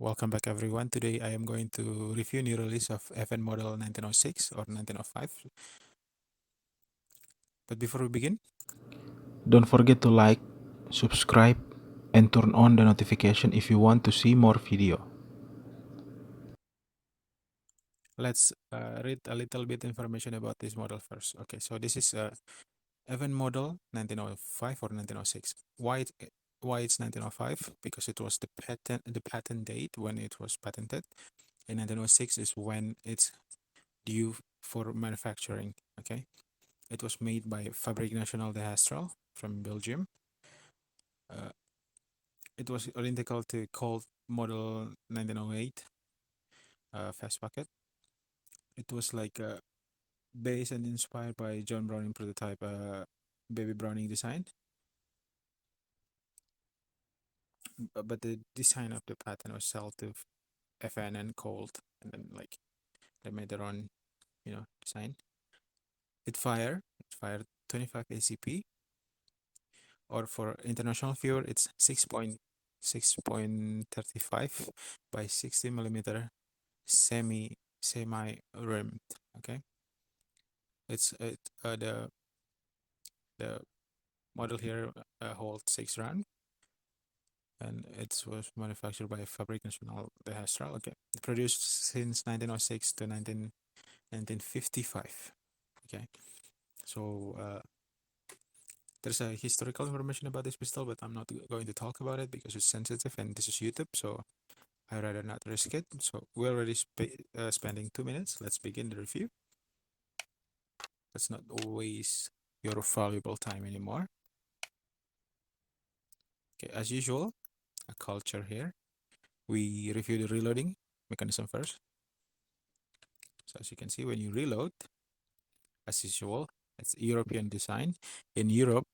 Welcome back everyone. Today I am going to review new release of FN model 1906 or 1905. But before we begin, Don't forget to like, subscribe, and turn on the notification if you want to see more video. let's read a little bit information about this model first. Okay, so this is FN model 1905 or 1906. Why it's 1905? Because it was the patent date when it was patented. And 1906 is when it's due for manufacturing. Okay, it was made by Fabrique Nationale de Hastel from Belgium. Uh, it was identical to Colt model 1908 fast packet. It was like based and inspired by John Browning prototype baby Browning design, but the design of the pattern was sold to FN and Colt, and then like they made their own, design. It fired 25 ACP, or for international viewer, it's 6.35 by 60 millimeter semi rimmed. Okay, the model here holds 6 rounds, and it was manufactured by Fabrique Nationale de Hastel. Okay, produced since 1906 to 1955. Okay, so there's a historical information about this pistol, but I'm not going to talk about it because it's sensitive and this is YouTube, so I'd rather not risk it. So we're already spending 2 minutes. Let's begin the review. Let's not waste your valuable time anymore. Okay, as usual, a culture here. We review the reloading mechanism first. So as you can see, when you reload, as usual, it's European design. In Europe,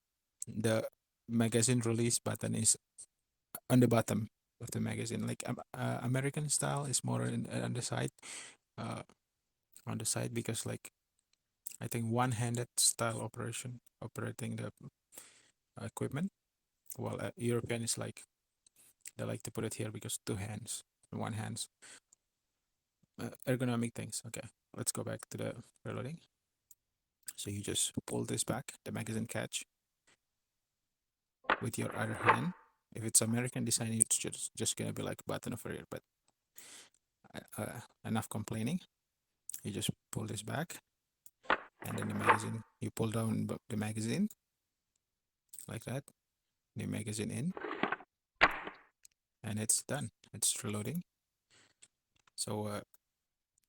the magazine release button is on the bottom of the magazine. Like American style is more uh, on the side because like I think one-handed style operating the equipment, while European is like they like to put it here because two hands, one hands, ergonomic things. Okay, let's go back to the reloading. So you just pull this back, the magazine catch, with your other hand. If it's American design, it's just gonna be like button over here. But enough complaining. You just pull this back, and then the magazine. You pull down the magazine like that. The magazine in, and it's done. It's reloading. So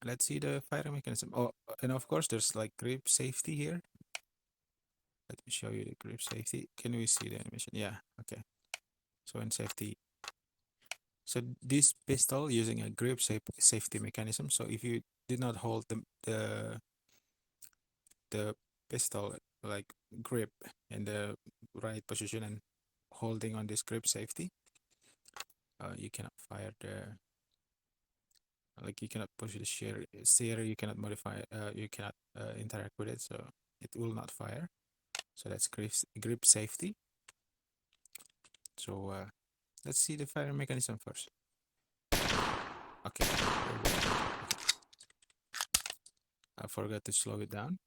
let's see the firing mechanism. Oh, and of course, there's like grip safety here. Let me show you the grip safety. Can we see the animation? Yeah. Okay. So in safety, so this pistol using a grip safety mechanism. So if you did not hold the pistol like grip in the right position and holding on this grip safety, you cannot fire the like you cannot push the steer, you cannot modify, you cannot interact with it, so it will not fire. So that's grip safety. So let's see the firing mechanism first. Okay, we're back. Okay. I forgot to slow it down.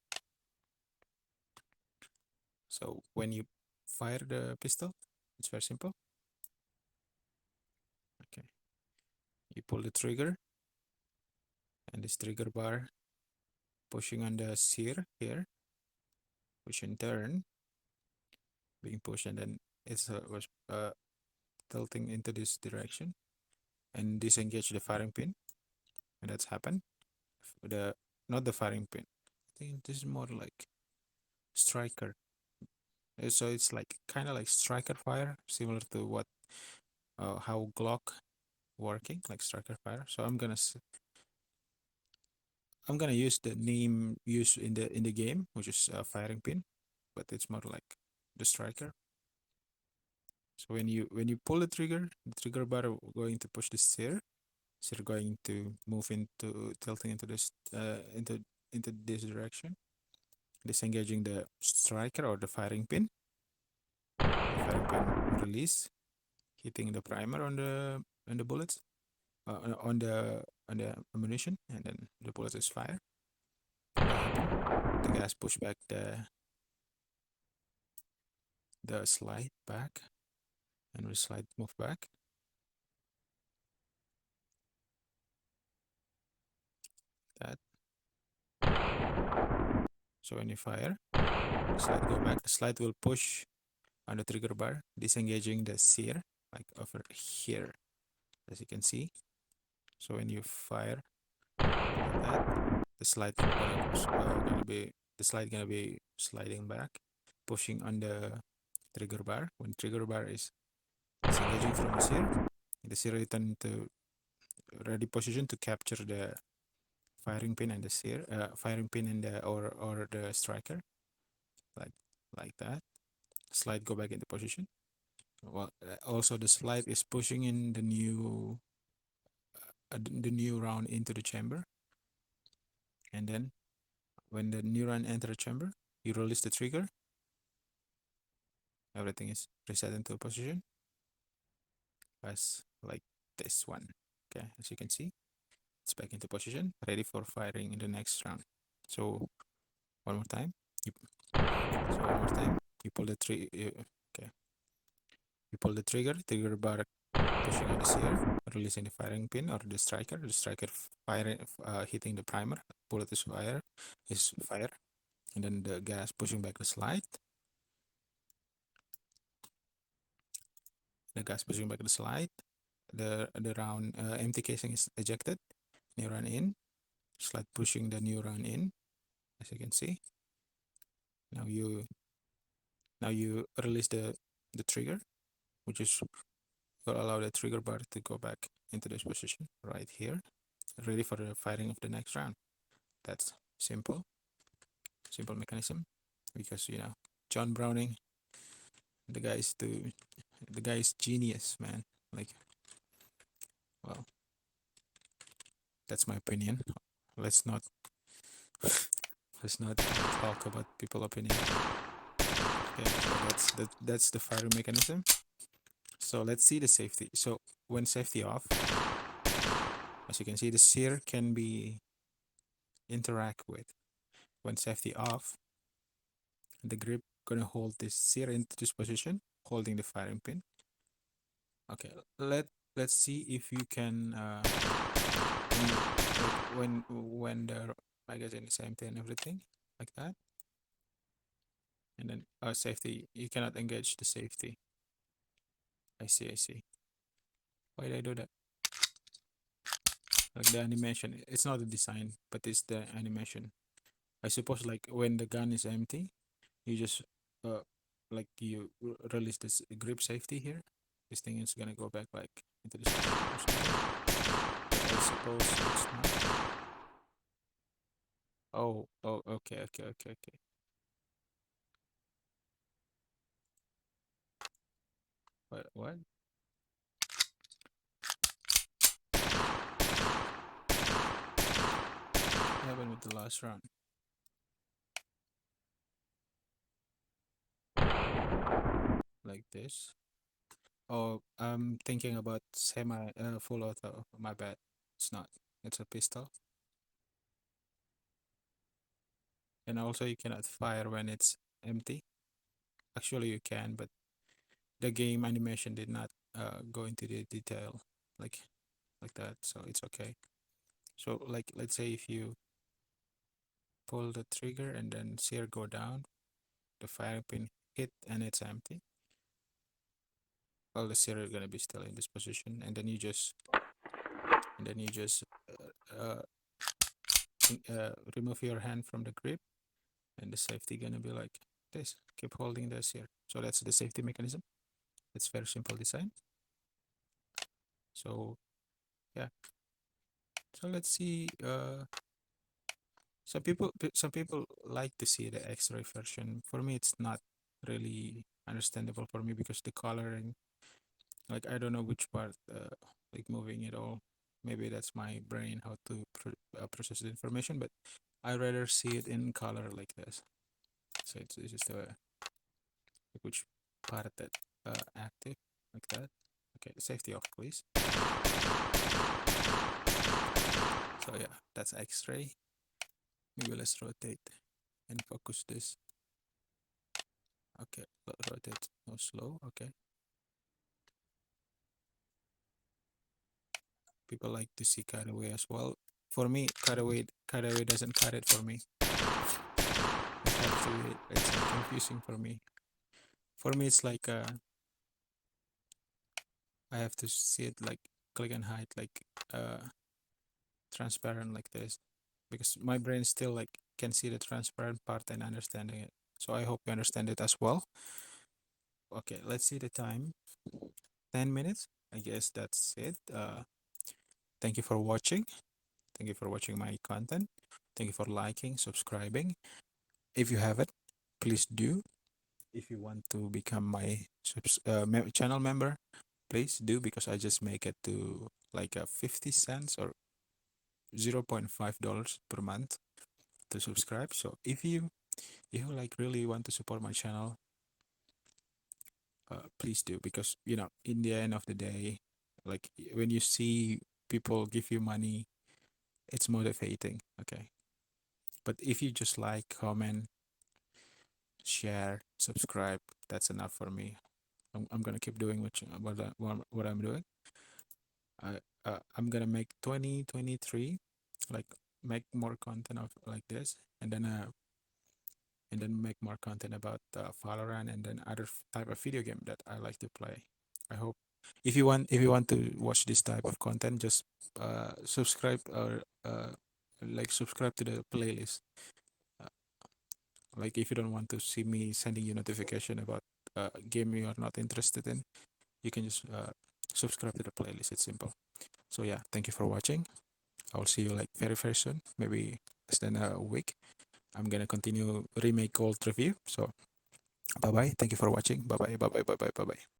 So when you fire the pistol, it's very simple. Okay, you pull the trigger, and this trigger bar pushing on the sear here, which in turn being pushed, and then it's was tilting into this direction and disengage the firing pin, and that's happened. The Not the firing pin. I think this is more like striker. So it's like kind of like striker fire, similar to what how Glock working like striker fire. So I'm gonna use the name used in the game, which is firing pin, but it's more like the striker. So when you pull the trigger bar going to push the steer. So you're going to move into tilting into this into this direction, disengaging the striker or the firing pin. The firing pin release, hitting the primer on the bullets, on the ammunition, and then the bullet is fired. What happened? The gas push back the slide back, and the slide move back. That. So when you fire, the slide go back. The slide will push on the trigger bar, disengaging the sear, like over here, as you can see. So when you fire like that, the slide gonna be sliding back, pushing on the trigger bar. When trigger bar is disengaging from the sear return to ready position to capture the firing pin and the firing pin in the or the striker, like that. Slide go back into position. Well, also the slide is pushing in the new round into the chamber, and then when the new round enter the chamber, you release the trigger. Everything is reset into position, as like this one. Okay, as you can see, it's back into position, ready for firing in the next round. So one more time. You, so one more time, you pull the trigger. Okay, you pull the trigger bar pushing on the sear, releasing the firing pin or the striker firing, hitting the primer, bullet is fire, and then the gas pushing back the slide, the round empty casing is ejected, new round in, slide pushing the new round in, as you can see. Now you release the trigger, which is will allow the trigger bar to go back into this position right here, ready for the firing of the next round. That's simple mechanism, because John Browning, the guy is genius, man. Like, well, that's my opinion. Let's not talk about people opinion. Okay, so that's the firing mechanism. So let's see the safety. So when safety off, as you can see, the sear can be interact with. When safety off, the grip gonna hold this sear into this position, holding the firing pin. Okay, let's see if you can when the magazine is empty and everything like that, and then safety, you cannot engage the safety. I see. Why did I do that? Like the animation, it's not the design, but it's the animation. I suppose like when the gun is empty, you just uh like you release this grip safety here. This thing is gonna go back like into this or something. But I suppose it's not. Oh, okay. What happened with the last round? Like this. Oh, I'm thinking about semi full auto. My bad. It's not. It's a pistol. And also you cannot fire when it's empty. Actually you can, but the game animation did not go into the detail like that, so it's okay. So like let's say if you pull the trigger and then sear go down, the fire pin hit and it's empty. Well, the sear is gonna be still in this position, and then you just uh, remove your hand from the grip, and the safety gonna be like this. Keep holding the sear. So that's the safety mechanism. It's very simple design. So yeah. So let's see. Some people like to see the X-ray version. For me, it's not really understandable for me because the coloring, like I don't know which part, like moving it all. Maybe that's my brain how to process the information, but I rather see it in color like this. So it's just like which part that active like that. Okay, safety off, please. So yeah, that's X-ray. Maybe let's rotate and focus this. Okay, rotate no slow. Okay, people like to see cutaway as well. For me, cutaway doesn't cut it for me. It has to be, it's confusing for me. For me, it's like I have to see it like click and hide, like transparent like this, because my brain still like can see the transparent part and understanding it. So I hope you understand it as well. Okay, let's see the time. 10 minutes. I guess that's it. Thank you for watching. Thank you for watching my content. Thank you for liking, subscribing. If you haven't, please do. If you want to become my channel member, please do, because I just make it to like 50 cents or $0.5 per month to subscribe. So if you like really want to support my channel, please do, because in the end of the day, like when you see people give you money, it's motivating. Okay, but if you just like, comment, share, subscribe, that's enough for me. I'm gonna keep doing what I'm doing. I'm gonna make 2023, like make more content of like this, and then make more content about Valorant, and then other type of video game that I like to play. I hope if you want to watch this type of content, just subscribe, or like subscribe to the playlist. Uh, like if you don't want to see me sending you notification about game you are not interested in, you can just subscribe to the playlist. It's simple. So yeah, thank you for watching. I'll see you like very very soon, maybe less than a week. I'm gonna continue remake old review. So bye bye. Thank you for watching. Bye bye. Bye bye. Bye bye. Bye bye.